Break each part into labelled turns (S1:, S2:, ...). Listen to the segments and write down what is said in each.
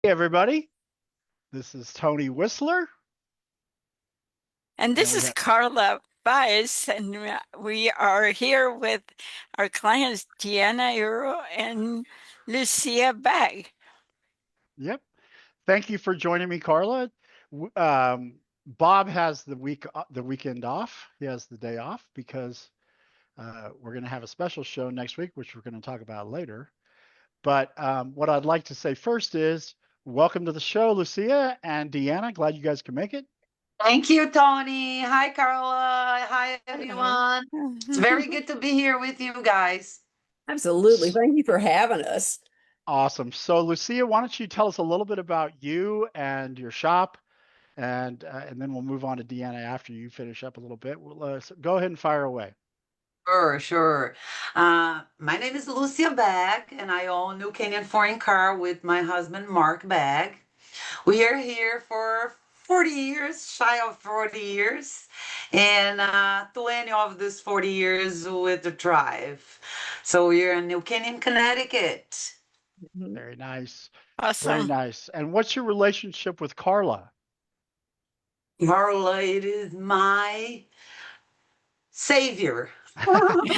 S1: Hey everybody, this is Tony Wisler,
S2: And
S1: and
S2: this
S1: we
S2: is
S1: have
S2: Karla Bias, and we are here with our clients Deanna Cole-Eure and Lucia Bagg.
S1: yep. Thank you for joining me, Karla. Bob has the weekend off. He has the day off because we're going to have a special show next week, which we're going to talk about later. But what I'd like to say first is welcome to the show, Lucia and Deanna. Glad you guys can make it.
S3: Thank you, Tony. Hi, Carla. Hi,
S2: Hello.
S3: everyone. It's very good to be here with you guys.
S4: Absolutely. Thank you for having us.
S1: Awesome. So, Lucia, why don't you tell us a little bit about you and your shop, and then we'll move on to Deanna after you finish up a little bit. So go ahead and fire away.
S3: Sure, sure. My name is Lucia Bagg, and I own New Canaan Foreign Car with my husband, Mark Bagg. We are here for 40 years, shy of 40 years, and 20 of these 40 years with the drive. So we're in New Canaan, Connecticut.
S4: Mhm.
S1: Very nice. Very
S2: Awesome.
S1: nice. And what's your relationship with Karla?
S3: Carla, it is my savior.
S1: Okay.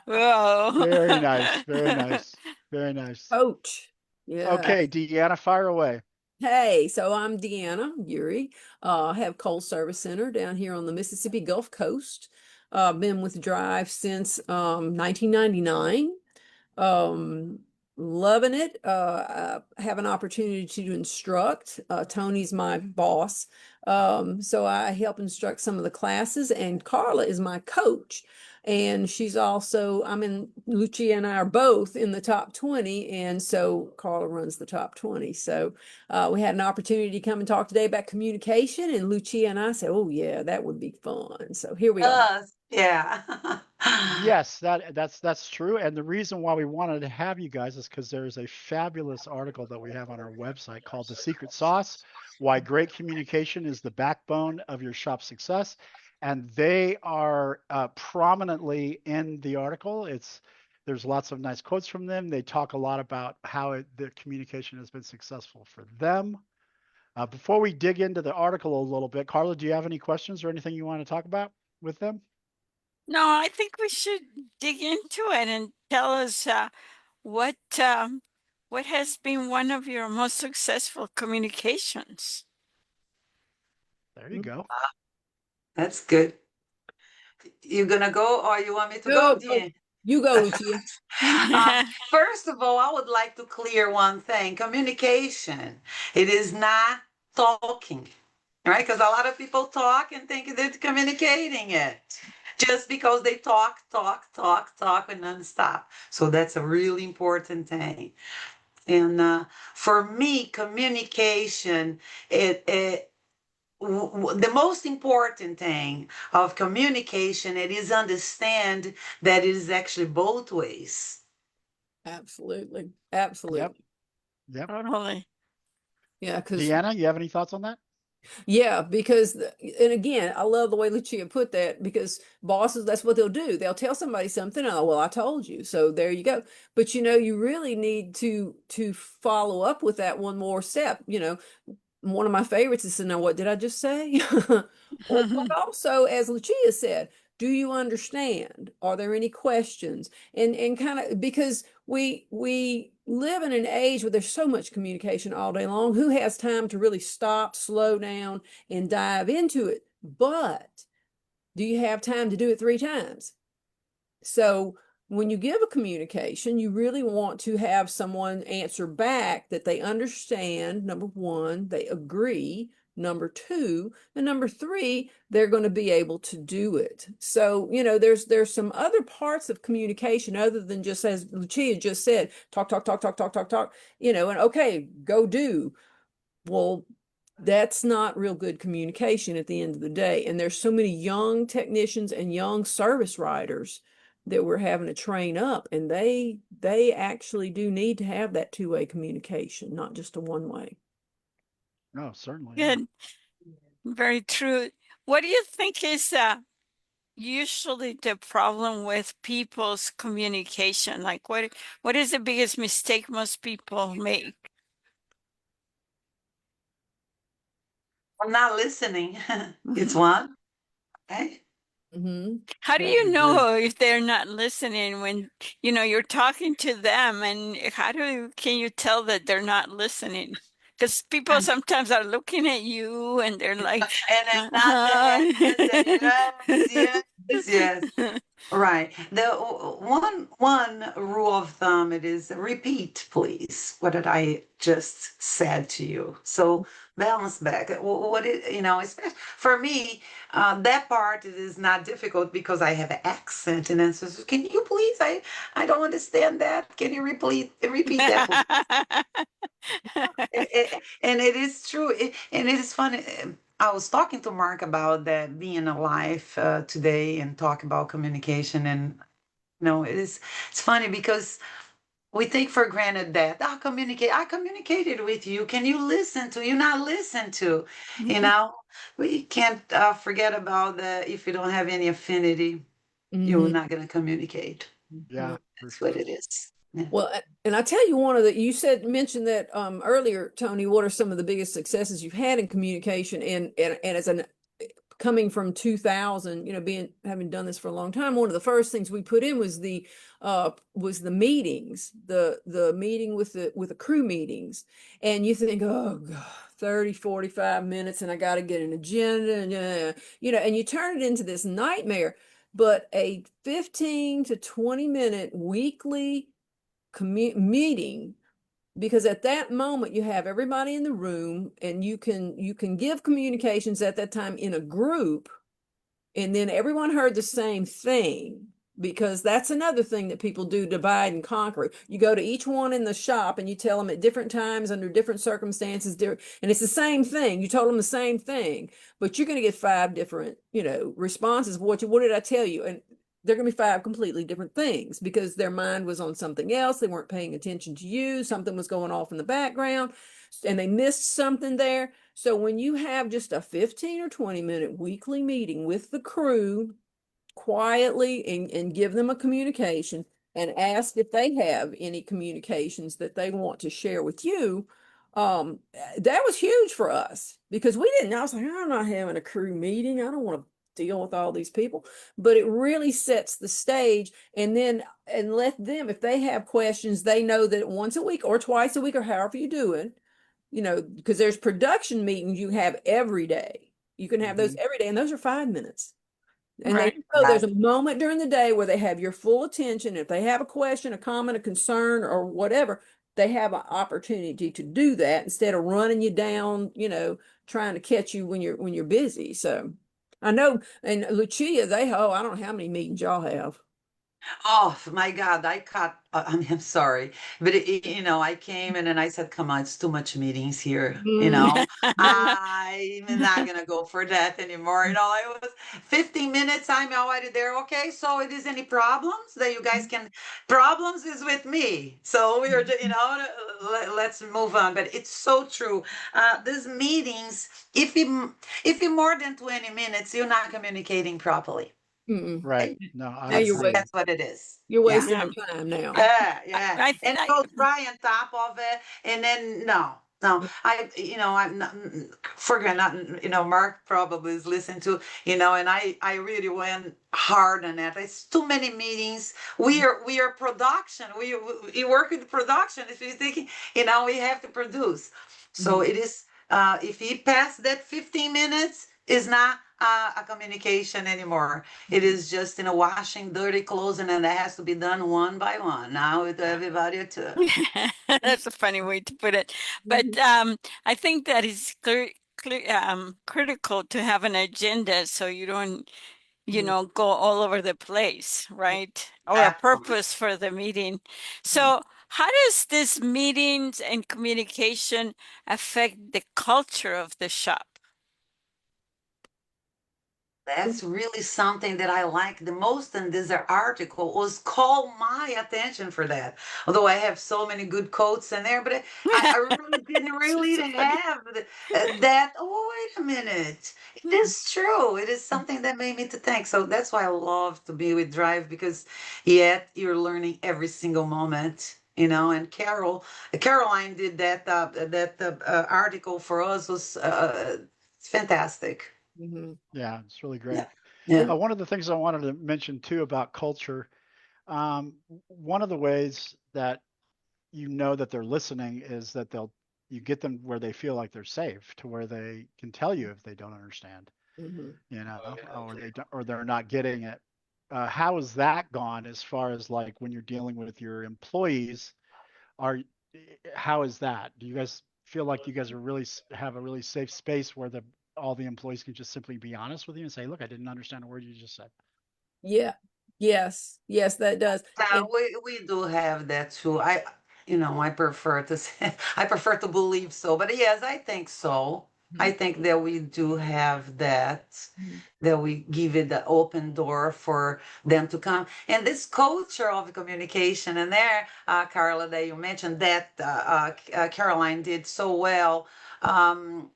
S2: Whoa.
S1: Very nice. Very nice. Very nice.
S4: Coach. Yeah.
S1: Okay, Deanna, fire away.
S4: Hey, so I'm Deanna Cole-Eure. I have Coal Service Center down here on the Mississippi Gulf Coast. Been with Drive since 1999. Um, Loving it. I have an opportunity to instruct. Tony's my boss. So I help instruct some of the classes, and Karla is my coach. And she's also, Lucia and I are both in the top 20, and so Karla runs the top 20. So we had an opportunity to come and talk today about communication, and Lucia and I said, oh, yeah, that would be fun. So here we are.
S3: Yes, yeah.
S1: Yes, that's true. And the reason why we wanted to have you guys is because there's a fabulous article that we have on our website called The Secret Sauce: Why Great Communication is the Backbone of Your Shop's Success. And they are prominently in the article. There's lots of nice quotes from them. They talk a lot about how the communication has been successful for them. Before we dig into the article a little bit, Karla, do you have any questions or anything you want to talk about with them?
S2: No, I think we should dig into it and tell us what what has been one of your most successful communications.
S1: There you go.
S3: That's good. You gonna go or you want me to go,
S4: Go, go.
S3: Jen?
S4: You go, Lucia.
S3: Uh, First of all, I would like to clear one thing. Communication. It is not talking, right? Because a lot of people talk and think they're communicating it. Just because they talk and nonstop. So that's a really important thing. And for me, communication, it the most important thing of communication it is understand that it is actually both ways.
S4: Absolutely.
S1: Yep.
S4: Absolutely.
S1: Yep.
S2: Totally.
S4: Yeah, because
S1: Deanna, you have any thoughts on that?
S4: yeah, because and again, I love the way Lucia put that because bosses, that's what they'll do. They'll tell somebody something, oh, well, I told you. So there you go. But you really need to follow up with that one more step. One of my favorites is to know, what did I just say? But also, as Lucia said, do you understand? Are there any questions? And kind of because we live in an age where there's so much communication all day long. Who has time to really stop, slow down, and dive into it? But do you have time to do it 3 times? So when you give a communication, you really want to have someone answer back that they understand. Number one, they agree. Number two, and number three, they're going to be able to do it. So, there's some other parts of communication other than just, as Lucia just said, talk, talk, talk, talk, talk, talk, talk, and okay, go do. Well, that's not real good communication at the end of the day. And there's so many young technicians and young service writers that we're having to train up, and they actually do need to have that two-way communication, not just a one-way.
S1: No, certainly, yeah.
S2: Good. Very true. What do you think is usually the problem with people's communication? Like what is the biggest mistake most people make?
S3: I'm not listening. It's one. Okay.
S4: Mm-hmm.
S2: How do
S1: Yeah, I
S2: you
S1: agree.
S2: know if they're not listening when, you're talking to them, and can you tell that they're not listening? Because people sometimes are looking at you and they're like,
S3: And I'm not there. Yes, yes, yes. Right. The one rule of thumb it is repeat, please. What did I just said to you? So balance back. What it for me, that part it is not difficult because I have an accent and then says, can you please? I don't understand that. Can you repeat that, please? And it is true. And it is funny. I was talking to Mark about that being alive today and talk about communication and no, it's funny because we take for granted that I communicated with you. Can you listen to? You not listen to, you know? We can't forget about the if you don't have any affinity, you're
S4: Mm-hmm.
S3: not going to communicate.
S1: Yeah, for
S3: That's what
S1: sure.
S3: it is. Yeah.
S4: Well, and I tell you, you mentioned that earlier, Tony. What are some of the biggest successes you've had in communication? And as an coming from 2000, having done this for a long time, one of the first things we put in was the meetings, the meeting with the crew meetings. And you think, oh God, 30, 45 minutes, and I got to get an agenda, and and you turn it into this nightmare. But a 15 to 20-minute weekly meeting, because at that moment you have everybody in the room, and you can give communications at that time in a group, and then everyone heard the same thing, because that's another thing that people do, divide and conquer. You go to each one in the shop and you tell them at different times under different circumstances, and it's the same thing. You told them the same thing, but you're going to get 5 different responses. What did I tell you? And they're going to be 5 completely different things, because their mind was on something else. They weren't paying attention to you. Something was going off in the background and they missed something there. So when you have just a 15 or 20-minute weekly meeting with the crew quietly, and give them a communication and ask if they have any communications that they want to share with you, that was huge for us, because I was like, I'm not having a crew meeting. I don't want to deal with all these people. But it really sets the stage, and let them, if they have questions, they know that once a week or twice a week or however you do it, because there's production meetings you have every day. You can have those
S3: Mhm.
S4: every day, and those are 5 minutes. And they
S2: right.
S4: know there's
S3: Right.
S4: a moment during the day where they have your full attention. If they have a question, a comment, a concern, or whatever, they have an opportunity to do that instead of running you down, trying to catch you when you're busy. So I know, and Lucia, I don't know how many meetings y'all have.
S3: Oh my God, I cut. I'm sorry, but I came in and I said, "Come on, it's too much meetings here."
S4: Mm.
S3: I'm not gonna go for that anymore. I was 15 minutes. I'm already there. Okay, so it is any problems that you guys can. Problems is with me. So we are, let's move on. But it's so true. These meetings, if you more than 20 minutes, you're not communicating properly.
S4: Mm-mm.
S1: Right. No, I
S4: Now
S3: That's
S1: agree.
S3: that's what it is.
S4: you're
S3: Yeah.
S4: wasting
S2: Yeah.
S4: your time now.
S3: Yeah,
S2: I,
S3: yeah.
S2: I,
S3: And
S2: I,
S3: go try on top of it, and then no, no. I'm not forget not. Mark probably is listening to, and I really went hard on that. It's too many meetings. We are production. We work with production. If you're thinking, we have to produce. So
S4: Mhm.
S3: it is. If he passed that 15 minutes, is not a communication anymore. It is just washing dirty clothes, and then that has to be done one by one. Now with everybody too.
S2: that's a funny way to put it. But
S4: Mhm.
S2: I think that is critical to have an agenda so you don't,
S4: Mhm.
S2: go all over the place, right? Or a
S3: Absolutely.
S2: purpose for the meeting. So how does this meetings and communication affect the culture of the shop?
S3: That's really something that I like the most in this article was call my attention for that. Although I have so many good quotes in there, but I really didn't
S2: It's just
S3: really
S2: so funny.
S3: have that. Oh, wait a minute. It is true. It is something that made me to think. So that's why I love to be with Drive because yet you're learning every single moment. And Caroline did that article for us was It's fantastic.
S4: Mhm.
S1: Yeah, it's really great.
S3: Yeah.
S1: One of the things I wanted to mention too about culture, one of the ways that you know that they're listening is that you get them where they feel like they're safe, to where they can tell you if they don't understand,
S4: Mhm.
S1: or they don't, or they're not getting it. How has that gone as far as like when you're dealing with your employees? Are How is that? Do you guys feel like you guys are really have a really safe space where the all the employees can just simply be honest with you and say, "Look, I didn't understand a word you just said."
S4: Yeah. Yes. Yes, that does.
S3: Yeah,
S4: And
S3: we do have that too. I prefer to say, I prefer to believe so, but yes, I think so. I think that we do have
S4: Mhm.
S3: that we give it the open door for them to come. And this culture of communication, and there, Karla, that you mentioned that Caroline did so well. Um,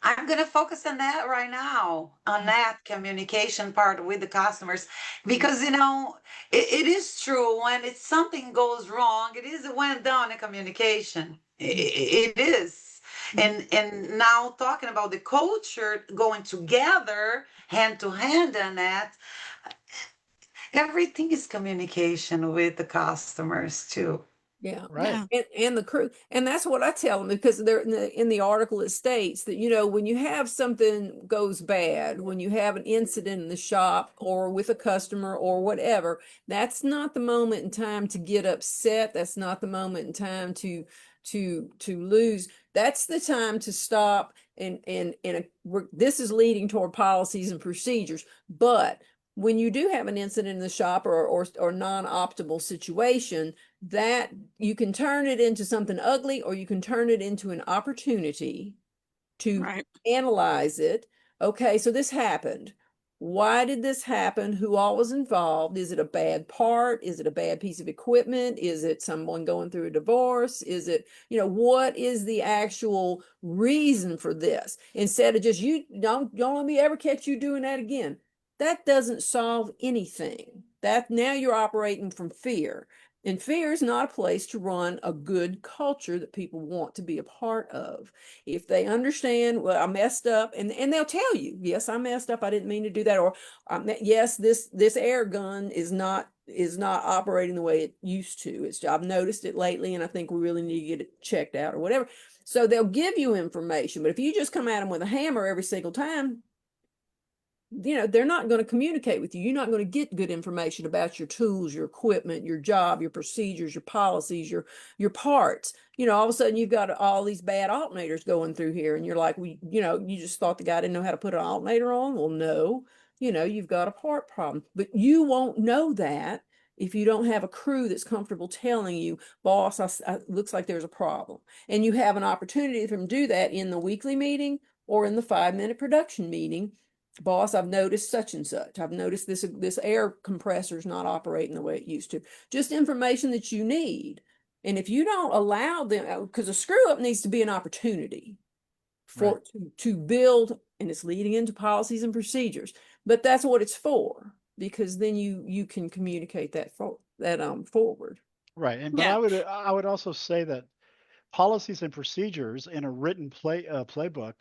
S3: I'm going to focus on that right now, on that communication part with the customers, because it is true when it's something goes wrong, it is went down in communication. It is. And now talking about the culture going together hand to hand and that, everything is communication with the customers too.
S4: Yeah.
S1: Right.
S2: Yeah.
S4: And the crew, and that's what I tell them, because they're in the article, it states that, when you have something goes bad, when you have an incident in the shop or with a customer or whatever, that's not the moment in time to get upset. That's not the moment in time to lose. That's the time to stop, this is leading toward policies and procedures. But when you do have an incident in the shop or non-optimal situation, that you can turn it into something ugly, or you can turn it into an opportunity to
S2: Right.
S4: analyze it. Okay, so this happened. Why did this happen? Who all was involved? Is it a bad part? Is it a bad piece of equipment? Is it someone going through a divorce? Is it, what is the actual reason for this? Instead of just, you don't let me ever catch you doing that again. That doesn't solve anything. That now you're operating from fear. And fear is not a place to run a good culture that people want to be a part of. If they understand, well, I messed up, and they'll tell you, yes, I messed up, I didn't mean to do that, or yes, this air gun is not operating the way it used to. I've noticed it lately, and I think we really need to get it checked out or whatever. So they'll give you information, but if you just come at them with a hammer every single time, they're not going to communicate with you. You're not going to get good information about your tools, your equipment, your job, your procedures, your policies, your parts. All of a sudden you've got all these bad alternators going through here, and you're like, you just thought the guy didn't know how to put an alternator on. Well, no, you've got a part problem, but you won't know that if you don't have a crew that's comfortable telling you, boss, looks like there's a problem. And you have an opportunity for them to do that in the weekly meeting or in the 5-minute production meeting. Boss, I've noticed such and such. I've noticed this air compressor is not operating the way it used to. Just information that you need. And if you don't allow them, because a screw up needs to be an opportunity
S1: Right.
S4: to build, and it's leading into policies and procedures. But that's what it's for, because then you can communicate that forward.
S1: Right. But
S2: Yeah.
S1: I would also say that policies and procedures in a written playbook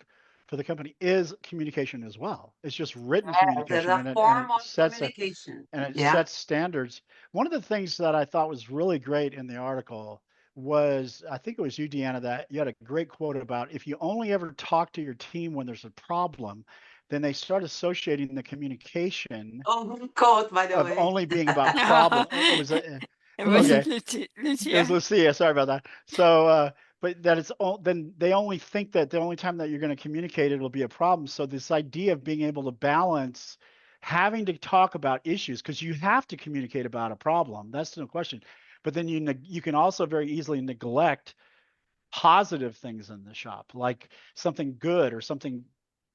S1: for the company is communication as well. It's just written
S3: Yes, it's
S1: communication,
S3: a form of communication.
S1: and it
S3: Yeah.
S1: sets standards. One of the things that I thought was really great in the article was, I think it was you, Deanna, that you had a great quote about, if you only ever talk to your team when there's a problem, then they start associating the communication
S3: Oh, quote, by the
S1: of
S3: way.
S1: only being about problem. It was
S2: It was
S1: okay. It was
S2: Lucia.
S1: Lucia. Sorry about that. So, but that then they only think that the only time that you're going to communicate it will be a problem. So this idea of being able to balance having to talk about issues, because you have to communicate about a problem. That's no question. But then you can also very easily neglect positive things in the shop, like something good or something,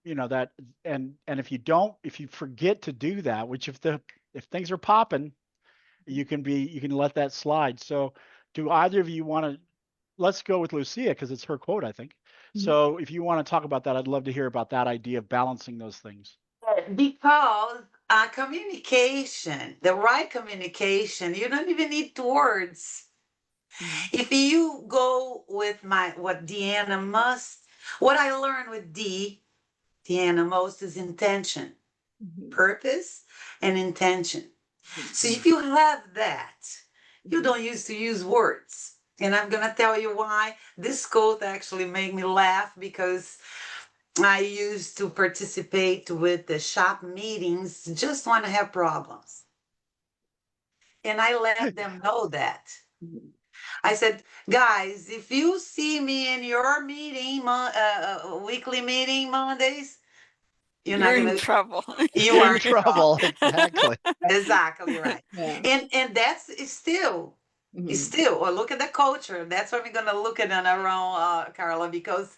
S1: that, and if you forget to do that, which if things are popping, you can let that slide. So do either of you want to, let's go with Lucia because it's her quote, I think. So if you want to talk about that, I'd love to hear about that idea of balancing those things.
S3: Because communication, the right communication, you don't even need words.
S4: Mhm.
S3: If you go with what I learned with D Deanna, most is intention,
S4: Mhm.
S3: purpose, and intention. So
S4: Mhm.
S3: if you have that, you don't used to use words. And I'm going to tell you why. This quote actually made me laugh because I used to participate with the shop meetings, just want to have problems. And I let them know that.
S4: Mhm.
S3: I said, guys, if you see me in your meeting, weekly meeting Mondays, you're not
S2: You're in
S3: gonna.
S2: trouble.
S3: You
S1: You're
S3: are
S1: in
S3: in trouble.
S1: trouble. Exactly.
S3: Exactly right.
S4: Yeah.
S3: And that's it's still. It's
S4: Mhm.
S3: still. Or look at the culture. That's what we're gonna look at in around Karla, because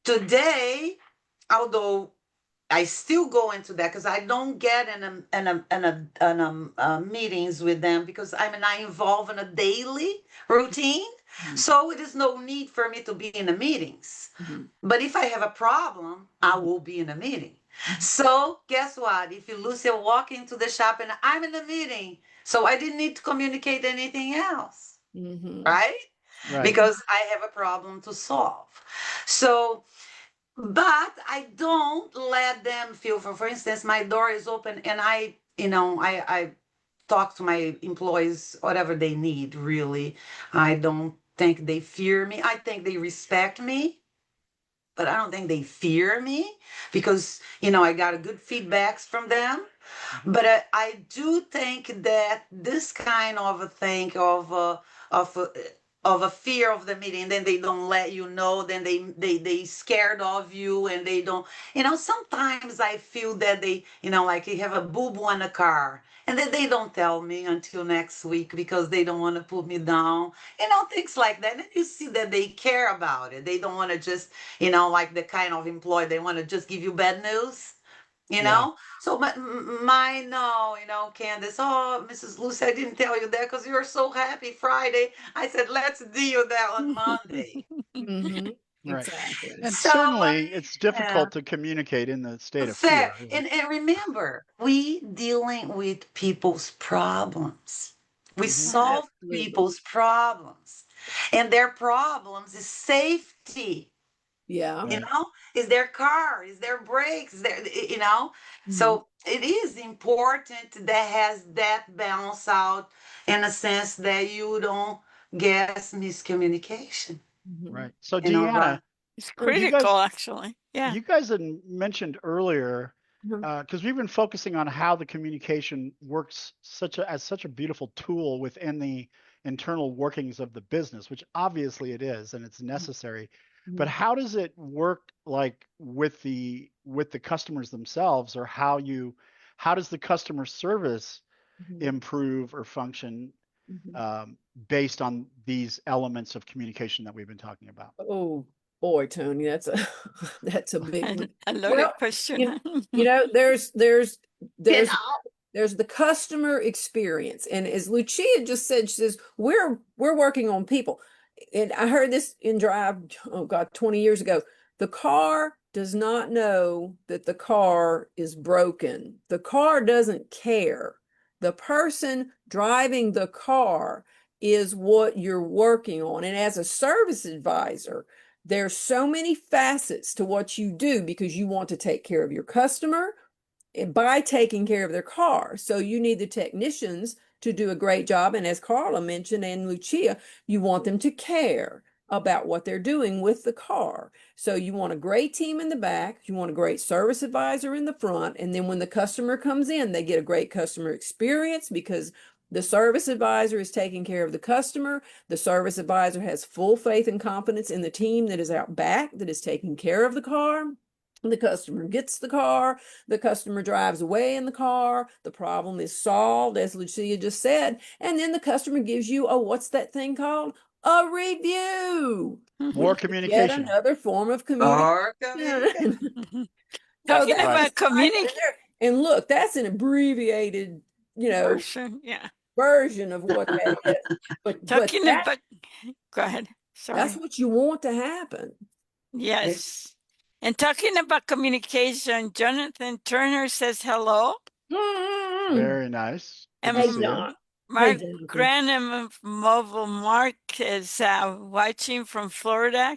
S3: today, although I still go into that because I don't get in meetings with them because I'm not involved in a daily routine.
S4: Mhm.
S3: So it is no need for me to be in the meetings.
S4: Mhm.
S3: But if I have a problem, I will be in a meeting.
S4: Mhm.
S3: So guess what? If you Lucia walk into the shop and I'm in a meeting, so I didn't need to communicate anything else,
S4: Mhm.
S3: right?
S1: Right.
S3: Because I have a problem to solve. So but I don't let them feel for instance, my door is open and I talk to my employees whatever they need, really. I don't think they fear me. I think they respect me, but I don't think they fear me because I got a good feedbacks from them.
S1: Mhm.
S3: But I do think that this kind of a thing of a, of a fear of the meeting, then they don't let you know, then they scared of you, and they don't. Sometimes I feel that they, like you have a boo boo in the car, and then they don't tell me until next week because they don't want to put me down. Things like that. And you see that they care about it. They don't want to just, like the kind of employee they want to just give you bad news you
S1: Yeah.
S3: know so my no, Candace, oh, Mrs. Lucy, I didn't tell you that because you were so happy Friday. I said, let's deal that on Monday.
S4: Mhm.
S1: Right.
S4: Exactly.
S1: And
S3: So
S1: certainly it's
S3: yeah,
S1: difficult to communicate in the state of
S3: fair.
S1: fear.
S3: And remember, we dealing with people's problems. We
S1: Hmm.
S3: solve
S4: Absolutely.
S3: people's problems, and their problems is safety.
S4: Yeah.
S3: you
S1: Right.
S3: know is their car, is their brakes,
S4: Mhm.
S3: so it is important that has that balance out in a sense that you don't get miscommunication,
S4: Mhm.
S1: Right. So
S3: right?
S1: Deanna,
S2: It's
S1: you
S2: critical,
S1: guys
S2: actually. Yeah.
S1: you guys had mentioned earlier,
S4: Mhm.
S1: because we've been focusing on how the communication works as such a beautiful tool within the internal workings of the business, which obviously it is and it's necessary. But
S4: Mhm.
S1: how does it work like with the customers themselves, or how does the customer service
S4: Mhm.
S1: improve or function
S4: Mhm.
S1: um, based on these elements of communication that we've been talking about?
S4: Oh boy, Tony, that's a that's a big one.
S2: A
S4: Well,
S2: loaded
S4: you,
S2: question.
S4: you know,
S3: you
S4: there's
S3: know
S4: there's the customer experience, and as Lucia just said, she says we're working on people. And I heard this in Drive, oh God, 20 years ago. The car does not know that the car is broken. The car doesn't care. The person driving the car is what you're working on. And as a service advisor, there's so many facets to what you do because you want to take care of your customer by taking care of their car. So you need the technicians to do a great job. And as Karla mentioned and Lucia, you want them to care about what they're doing with the car. So you want a great team in the back, you want a great service advisor in the front, and then when the customer comes in, they get a great customer experience because the service advisor is taking care of the customer. The service advisor has full faith and confidence in the team that is out back that is taking care of the car. The customer gets the car, the customer drives away in the car, the problem is solved, as Lucia just said, and then the customer gives you a what's that thing called? A review,
S1: More
S4: which is yet
S1: communication.
S4: another form of communication.
S3: or communicate.
S4: So
S2: Talking
S4: that's
S1: Right.
S2: about
S4: just right
S2: communication
S4: there. And look, that's an abbreviated,
S2: version. Yeah.
S4: version of what that is. But
S2: Talking about, go ahead.
S4: that's
S2: Sorry.
S4: what you want to happen.
S2: Yes. And talking about communication, Jonathan Turner says hello.
S4: Mm.
S1: Very nice. Good to
S4: Hey,
S2: And
S1: see you.
S4: John. Hey,
S2: Mark
S4: Jonathan.
S2: Granham of Mobile Mark is watching from Florida.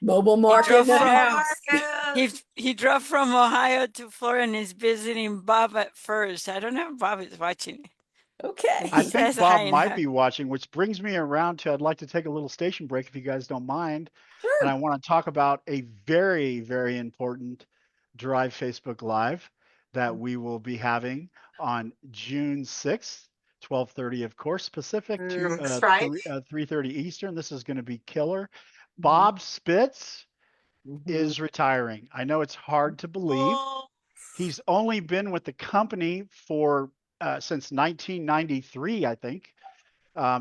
S4: Mobile
S2: He
S4: Mark in
S2: drove
S4: the
S2: from
S4: house.
S2: he drove from Ohio to Florida and is visiting Bob at first. I don't know if Bob is watching.
S4: Okay.
S1: I
S2: He
S1: think
S2: says hi
S1: Bob
S2: and
S1: might
S2: her.
S1: be watching, which brings me around to I'd like to take a little station break if you guys don't mind. And I
S4: Sure.
S1: want to talk about a very, very important Drive Facebook Live that we will be having on June 6th, 12:30, of course, Pacific, to
S3: That's right.
S1: 3:30 Eastern. This is going to be killer.
S4: Mhm.
S1: Bob Spitz
S4: Mhm.
S1: is retiring. I know it's hard to believe.
S3: Oh,
S1: He's only been with the company for since 1993, I think.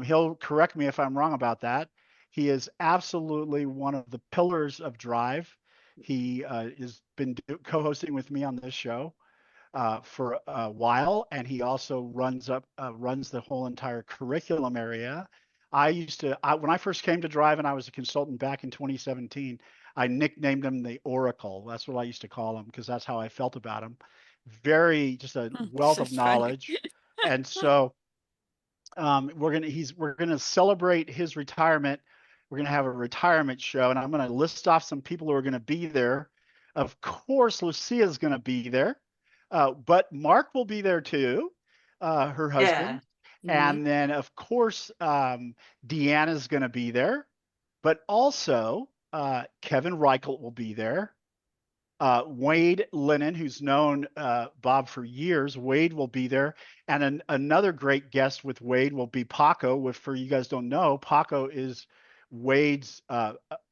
S1: He'll correct me if I'm wrong about that. He is absolutely one of the pillars of Drive. He has been co-hosting with me on this show for a while, and he also runs the whole entire curriculum area. When I first came to Drive and I was a consultant back in 2017, I nicknamed him the Oracle. That's what I used to call him because that's how I felt about him. Just a
S2: This
S1: wealth of
S2: is funny.
S1: knowledge. And so we're gonna celebrate his retirement. We're gonna have a retirement show, and I'm gonna list off some people who are gonna be there. Of course, Lucia's gonna be there, but Mark will be there too, her
S3: yeah.
S1: husband,
S4: Mhm.
S1: and then of course Deanna's gonna be there, but also Kevin Reichelt will be there. Wade Lennon, who's known Bob for years, Wade will be there, and another great guest with Wade will be Paco. With for you guys don't know, Paco is Wade's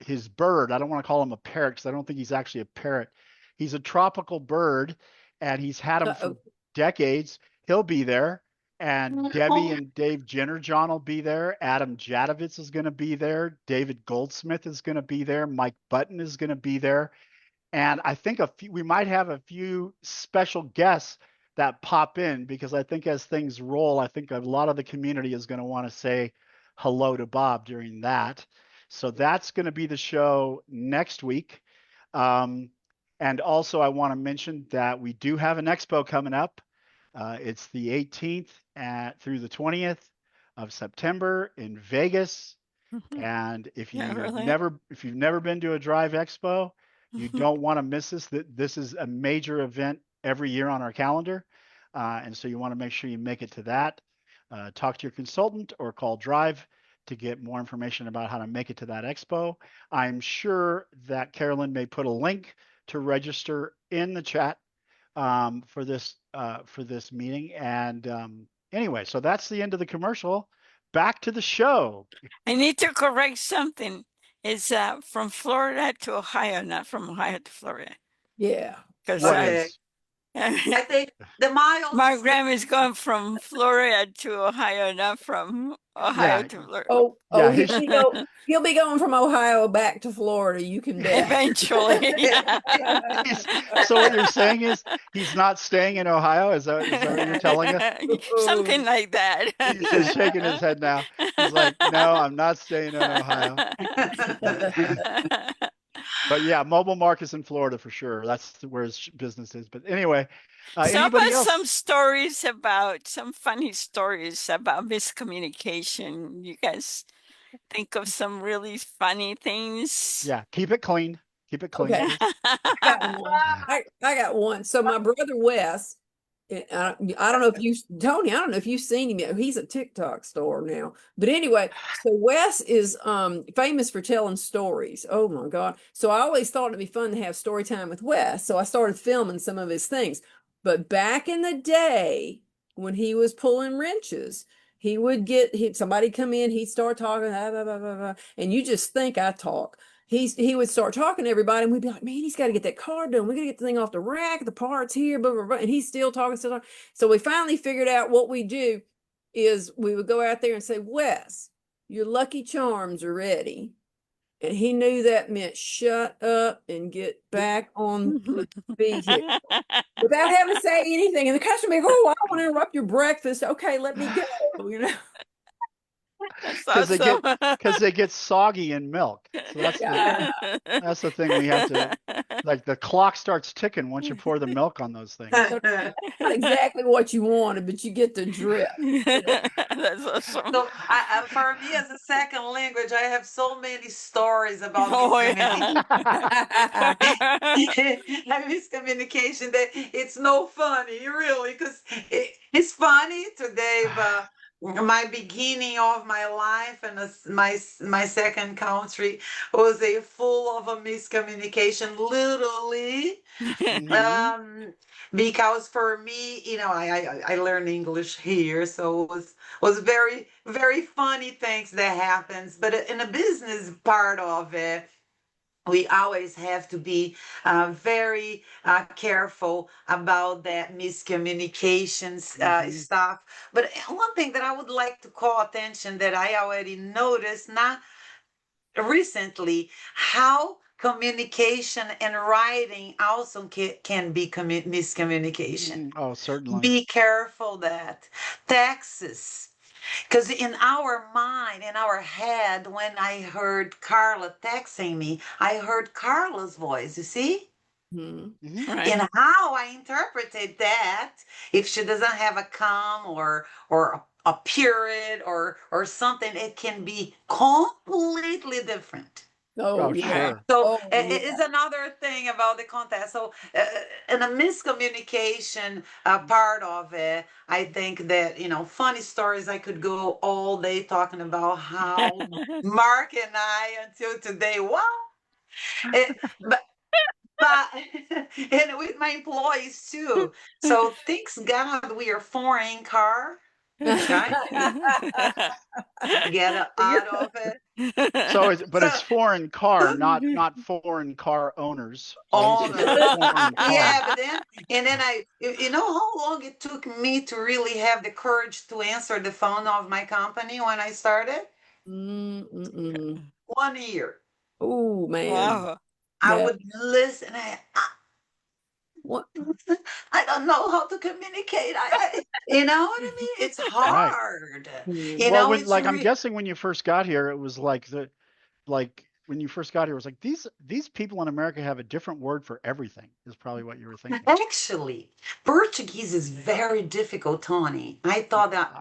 S1: his bird. I don't want to call him a parrot because I don't think he's actually a parrot. He's a tropical bird, and he's had him for
S4: Uh-oh.
S1: decades. He'll be there, and Debbie
S3: Oh,
S1: and Dave Jennerjohn will be there. Adam Jadovitz is going to be there. David Goldsmith is going to be there. Mike Button is going to be there, and I think we might have a few special guests that pop in because I think as things roll, I think a lot of the community is going to want to say hello to Bob during that. So that's going to be the show next week. Um, and also, I want to mention that we do have an expo coming up. It's the 18th through the 20th of September in Vegas. And
S2: Yeah, really.
S1: if you've never been to a Drive Expo, you don't want to miss this. This is a major event every year on our calendar, and so you want to make sure you make it to that. Talk to your consultant or call Drive to get more information about how to make it to that expo. I'm sure that Carolyn may put a link to register in the chat for this meeting. And anyway, so that's the end of the commercial. Back to the show.
S2: I need to correct something. It's from Florida to Ohio, not from Ohio to Florida.
S4: Yeah.
S2: Because
S1: What
S3: okay.
S1: is?
S3: I think the miles.
S2: my grandma is going from Florida to Ohio, not from Ohio
S1: Yeah,
S2: to Florida.
S4: Oh,
S1: yeah. His
S4: he'll be going from Ohio back to Florida, you can bet.
S2: Eventually, yeah.
S1: so what you're saying is he's not staying in Ohio? Is that what you're telling us?
S2: Something like that.
S1: He's just shaking his head now. He's like, no, I'm not staying in Ohio. But yeah, Mobile Mark is in Florida for sure. That's where his business is. But anyway,
S2: So
S1: anybody
S2: about
S1: else?
S2: some funny stories about miscommunication. You guys think of some really funny things?
S1: Yeah, keep it clean. Keep it clean,
S4: Okay.
S1: please.
S4: I got one. I got one. So my brother Wes, I don't know if you, Tony, I don't know if you've seen him yet. He's a TikTok star now. But anyway, so Wes is famous for telling stories. Oh my God. So I always thought it'd be fun to have story time with Wes. So I started filming some of his things. But back in the day when he was pulling wrenches, he would somebody come in, he'd start talking, blah, blah, blah, blah, blah, and you just think I talk. He would start talking to everybody, and we'd be like, man, he's got to get that car done. We got to get the thing off the rack, the parts here, blah, blah, blah. And he's still talking, still talking. So we finally figured out what we do is we would go out there and say, Wes, your Lucky Charms are ready. And he knew that meant shut up and get back on the vehicle without having to say anything. And the customer would go, oh, I don't want to interrupt your breakfast. Okay, let me go.
S2: That's
S1: because
S2: awesome.
S1: they get soggy in milk. So
S4: Yeah.
S1: that's the thing we have to, like, the clock starts ticking once you pour the milk on those things.
S4: So not exactly what you wanted, but you get the drift.
S2: That's awesome.
S3: So for me as a second language, I have so many stories about
S2: Oh
S3: miscommunication.
S2: yeah.
S3: Miscommunication that it's no funny really because it's funny today, but my beginning of my life and my second country was a full of a miscommunication, literally.
S1: Mhm.
S3: Because for me, I learned English here, so it was very funny things that happens. But in a business part of it, we always have to be very careful about that miscommunications
S1: Mhm.
S3: stuff. But one thing that I would like to call attention that I already noticed, not recently, how communication and writing also can be miscommunication.
S1: Mhm. Oh, certainly.
S3: Be careful that taxes, because in our mind, in our head, when I heard Karla texting me, I heard Karla's voice, you see?
S4: Mhm.
S1: Mhm.
S2: Right.
S3: And how I interpreted that, if she doesn't have a comma or a period or something, it can be completely different.
S4: Oh
S1: Oh,
S4: yeah.
S2: Right.
S1: sure.
S3: So
S4: Oh
S3: it
S4: yeah.
S3: is another thing about the context. So in a miscommunication part of it, I think that funny stories. I could go all day talking about how Mark and I until today. Wow. But and with my employees too. So thanks God we are foreign car, right? Get
S4: You're-
S3: out of it.
S1: But
S3: So
S1: it's foreign car, not foreign car owners. So he's
S3: all
S1: it's a
S3: the
S1: foreign
S3: yeah,
S1: car.
S3: but then and then you know how long it took me to really have the courage to answer the phone of my company when I started?
S4: Mm-mm.
S3: 1 year.
S4: Oh man.
S1: Mm.
S2: Wow.
S3: I
S4: Yeah.
S3: would listen.
S4: What?
S3: I don't know how to communicate. You know what I mean? It's
S1: Right.
S3: hard.
S4: Mm.
S3: You
S1: Well,
S3: know,
S1: when
S3: it's
S1: like I'm guessing when you first got here, it was like when you first got here, it was like these people in America have a different word for everything. Is probably what you were thinking.
S3: actually Portuguese is very difficult, Tony. I thought that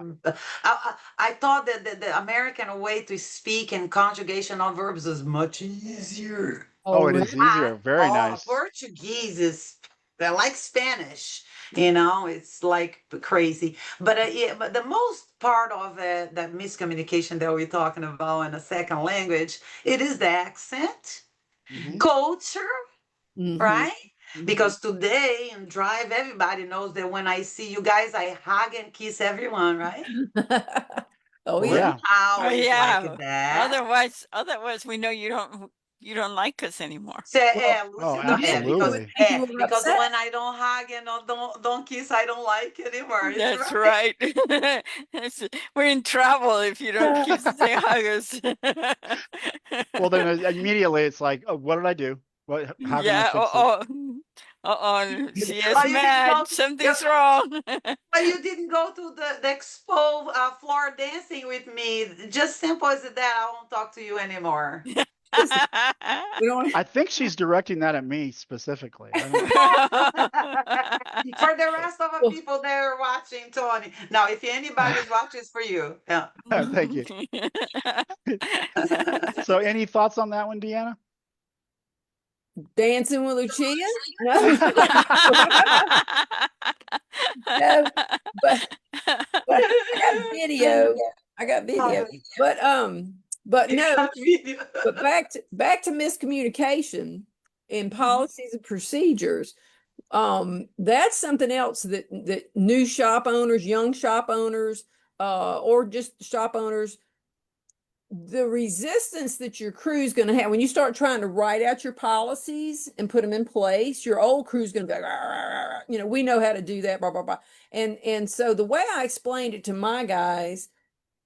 S3: I thought that the American way to speak and conjugation of verbs is much easier.
S4: Oh
S1: Oh, it
S4: really?
S1: is easier. Very nice.
S3: Portuguese is like Spanish. It's like crazy. But yeah, but the most part of it, that miscommunication that we're talking about in a second language, it is the accent,
S1: Hmm.
S3: culture,
S4: Mm-hmm.
S3: right?
S4: Mm-hmm.
S3: Because today in Drive, everybody knows that when I see you guys, I hug and kiss everyone, right?
S4: Oh
S1: Oh
S4: yeah.
S3: We're
S1: yeah.
S2: Oh
S3: always like
S2: yeah.
S3: that.
S2: Otherwise we know you don't like us anymore.
S3: Say,
S4: Well,
S1: Oh,
S3: Lucy, go
S4: we did
S3: ahead.
S4: it because
S1: absolutely.
S4: you were
S3: Because
S4: upset.
S3: when I don't hug and don't kiss, I don't like it anymore. It's
S2: That's
S3: right.
S2: right. We're in trouble if you don't keep saying hug us.
S1: Well, then immediately it's like, oh, what did I do? What? How can I
S2: Yeah.
S1: fix it?
S2: She is
S3: Oh, you didn't go.
S2: mad. Something's wrong.
S3: Oh, you didn't go to the expo floor dancing with me. Just simple as that. I won't talk to you anymore.
S4: Listen, we don't.
S1: I think she's directing that at me specifically. I don't.
S3: For the rest of the
S4: Well,
S3: people that are watching, Tony. Now, if anybody's watching, it's for you. Yeah.
S1: Thank you. So, any thoughts on that one, Deanna?
S4: dancing with Lucia? No, no, but I got video. I got video. But but no, but back to miscommunication in policies and procedures. That's something else that new shop owners, young shop owners, or just shop owners, the resistance that your crew is going to have when you start trying to write out your policies and put them in place, your old crew is going to be like, "Rah, rah, rah, rah." We know how to do that, blah blah blah. And so the way I explained it to my guys,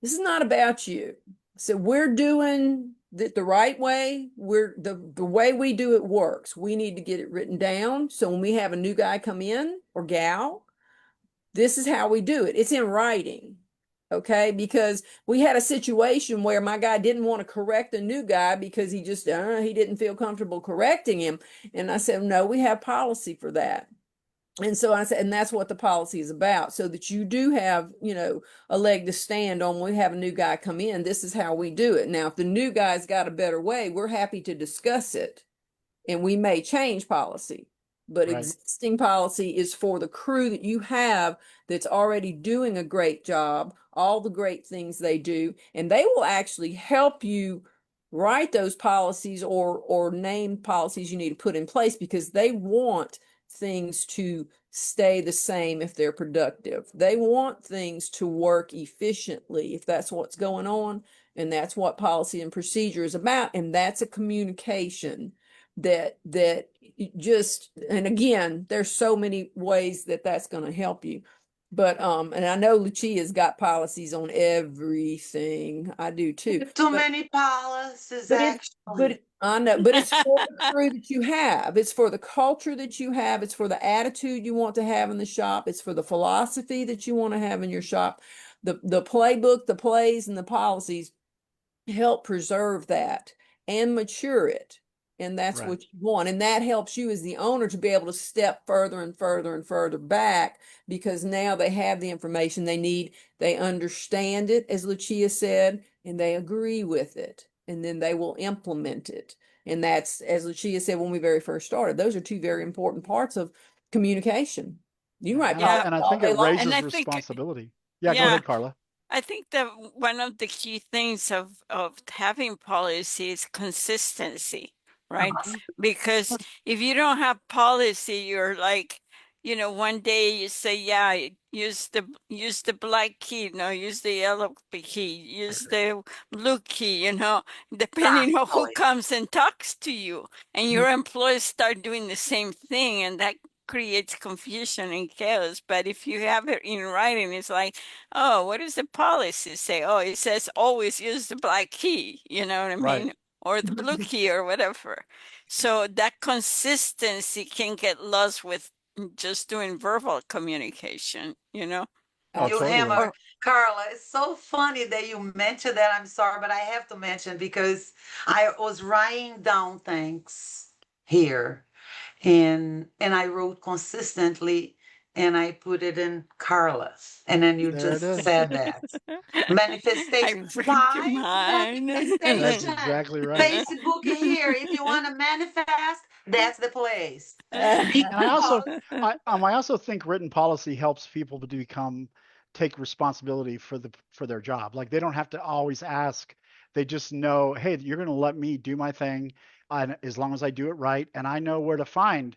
S4: this is not about you. So we're doing it the right way. We're the way we do it works. We need to get it written down. So when we have a new guy come in or gal, this is how we do it. It's in writing. Okay, because we had a situation where my guy didn't want to correct the new guy because he just he didn't feel comfortable correcting him. And I said, no, we have policy for that. And so I said, and that's what the policy is about, so that you do have, a leg to stand on when we have a new guy come in. This is how we do it. Now, if the new guy's got a better way, we're happy to discuss it, and we may change policy. But
S1: Right.
S4: existing policy is for the crew that you have that's already doing a great job, all the great things they do, and they will actually help you write those policies or name policies you need to put in place, because they want things to stay the same if they're productive. They want things to work efficiently if that's what's going on, and that's what policy and procedure is about, and that's a communication that just, and again, there's so many ways that that's going to help you. But and I know Lucia's got policies on everything. I do too.
S3: Too many policies,
S4: But
S3: actually.
S4: I know, but it's for the crew that you have. It's for the culture that you have. It's for the attitude you want to have in the shop. It's for the philosophy that you want to have in your shop. The playbook, the plays, and the policies help preserve that and mature it. And that's
S1: Right.
S4: what you want. And that helps you as the owner to be able to step further and further and further back, because now they have the information they need. They understand it, as Lucia said, and they agree with it. And then they will implement it. And that's, as Lucia said when we very first started, those are two very important parts of communication. You can write
S1: And I,
S4: policies
S1: and I
S4: all
S1: think
S4: day
S1: it
S4: long.
S2: And
S1: raises
S2: I think,
S1: responsibility. Yeah, go
S2: yeah,
S1: ahead, Karla.
S2: I think that one of the key things of having policy is consistency, right?
S3: Uh-huh.
S2: Because if you don't have policy, you're like, one day you say, yeah, use the black key, no, use the yellow key, use the blue key, depending on who
S3: Exactly.
S2: comes and talks to you. And your employees start doing the same thing, and that creates confusion and chaos. But if you have it in writing, it's like, oh, what does the policy say? Oh, it says always use the black key, you know what I
S1: Right.
S2: mean? Or the blue key or whatever. So that consistency can get lost with just doing verbal communication,
S1: Oh,
S3: You
S1: totally.
S3: hammer, Karla. It's so funny that you mentioned that. I'm sorry, but I have to mention because I was writing down things here, and I wrote consistently, and I put it in Karla, and then you
S1: There it
S3: just
S1: is.
S3: said that
S2: I
S3: manifestation.
S2: read your
S3: Find
S2: mind.
S1: That's
S3: manifestation.
S1: exactly right.
S3: Facebook here. If you want to manifest, that's the place.
S1: And I also,
S3: Because
S1: I also think written policy helps people to take responsibility for their job. Like they don't have to always ask. They just know, hey, you're going to let me do my thing, and as long as I do it right, and I know where to find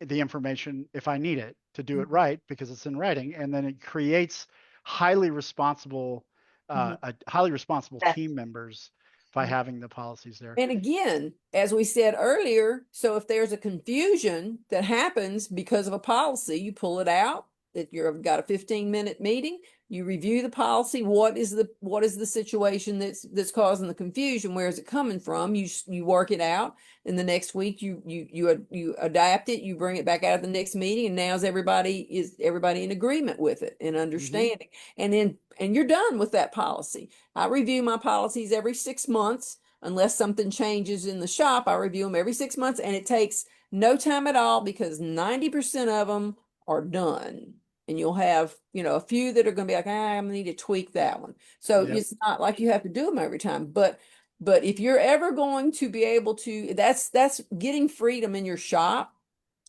S1: the information if I need it to do it right because it's in writing, and then it creates highly responsible, highly responsible team members by having the policies there.
S4: And again, as we said earlier, so if there's a confusion that happens because of a policy, you pull it out, that you've got a 15-minute meeting, you review the policy, what is the situation that's causing the confusion, where is it coming from? You work it out, and the next week you adapt it, you bring it back out of the next meeting, and now is everybody in agreement with it and understanding. And you're done with that policy. I review my policies every 6 months. Unless something changes in the shop, I review them every 6 months, and it takes no time at all because 90% of them are done. And you'll have, a few that are going to be like, I'm going to need to tweak that one. So
S1: Yep.
S4: it's not like you have to do them every time. But if you're ever going to be able to, that's getting freedom in your shop,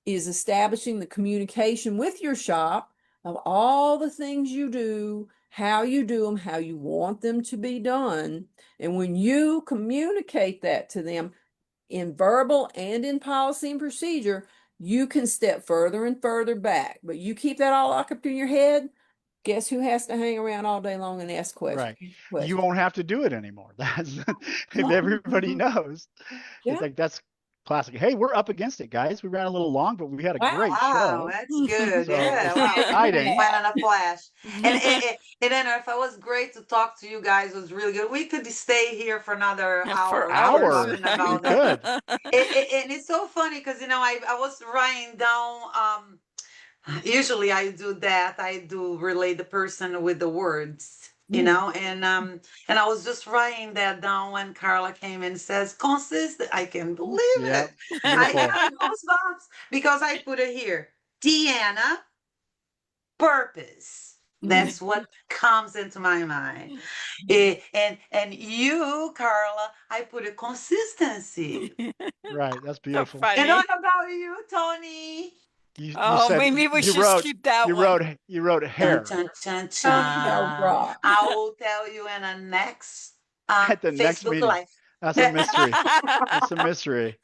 S4: is establishing the communication with your shop of all the things you do, how you do them, how you want them to be done. And when you communicate that to them in verbal and in policy and procedure, you can step further and further back. But you keep that all locked up in your head, guess who has to hang around all day long and ask
S1: Right.
S4: questions?
S1: You won't have to do it anymore. That's if everybody knows.
S4: Yeah.
S1: It's like that's classic. Hey, we're up against it, guys. We ran a little long, but we had a
S4: Wow.
S1: great
S3: wow,
S1: show.
S3: that's good.
S1: So
S3: Yeah,
S1: it's
S3: wow.
S1: exciting.
S3: Went on a flash. And then if it was great to talk to you guys, it was really good. We could stay here for another
S2: Yeah,
S3: hour
S2: for
S3: or so
S1: Hours.
S2: hours.
S3: talking
S1: We
S3: about that.
S1: could.
S3: And it's so funny because I was writing down usually I do that. I do relate the person with the words. you know, and I was just writing that down when Karla came and says consistent. I can't believe
S1: Yeah,
S3: it. I
S1: beautiful.
S3: have goosebumps because I put it here. Deanna, purpose. That's what comes into my mind. And you, Karla, I put a consistency.
S1: Right, that's
S2: So
S1: beautiful.
S3: And
S2: funny.
S3: what about you, Tony?
S1: You
S2: Oh,
S1: said
S2: maybe we
S1: you
S2: should
S1: wrote
S2: skip that one.
S1: you wrote
S3: Chun,
S1: hair
S3: chun, chun,
S4: Oh, yeah,
S3: chun.
S4: right.
S3: I will tell you in the next
S1: at the next
S3: Facebook
S1: meeting.
S3: Live.
S1: That's a mystery. That's a mystery.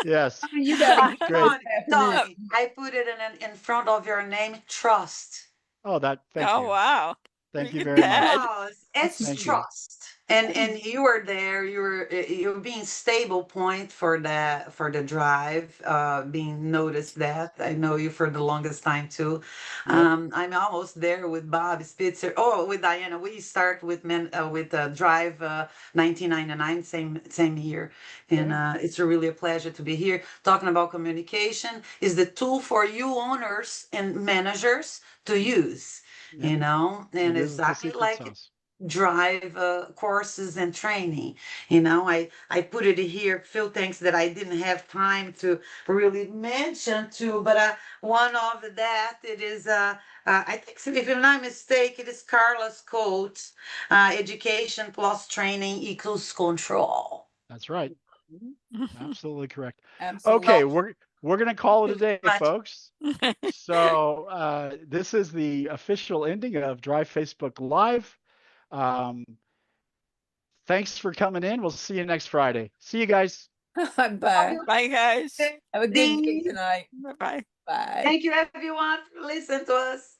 S1: Yes,
S4: You got to get
S1: great.
S4: this
S3: Tony,
S4: afternoon.
S3: Tony, I put it in front of your name, trust.
S1: Oh, thank
S2: Oh,
S1: you.
S2: wow.
S1: Thank
S2: Look
S1: you
S2: at
S1: very
S2: that.
S1: much.
S3: Because it's
S1: Thank you.
S3: trust. And you were there, you were being stable point for the drive, being noticed that. I know you for the longest time too.
S1: Yep.
S3: I'm almost there with Bob Spitzer. Oh, with Diana. We start with drive 1999, same year. And it's really a pleasure to be here. Talking about communication is the tool for you owners and managers to use,
S1: Yep.
S3: and
S1: It is the
S3: exactly
S1: secret
S3: like
S1: sauce.
S3: drive courses and training. I put it here, few things that I didn't have time to really mention to, but one of that, it is I think, if I'm not mistaken, it is Karla's quote, education plus training equals control.
S1: That's right. Absolutely correct. Okay,
S4: Absolutely.
S3: Well,
S1: we're gonna call it a
S3: thank you
S1: day,
S3: so much.
S1: folks. So this is the official ending of Drive Facebook Live. Um, thanks for coming in. We'll see you next Friday. See you guys.
S3: Love
S4: Bye.
S3: you.
S2: Bye, guys.
S4: Have a good gig
S3: Ding.
S4: tonight.
S2: Bye-bye.
S4: Bye.
S3: Thank you, everyone, for listening to us.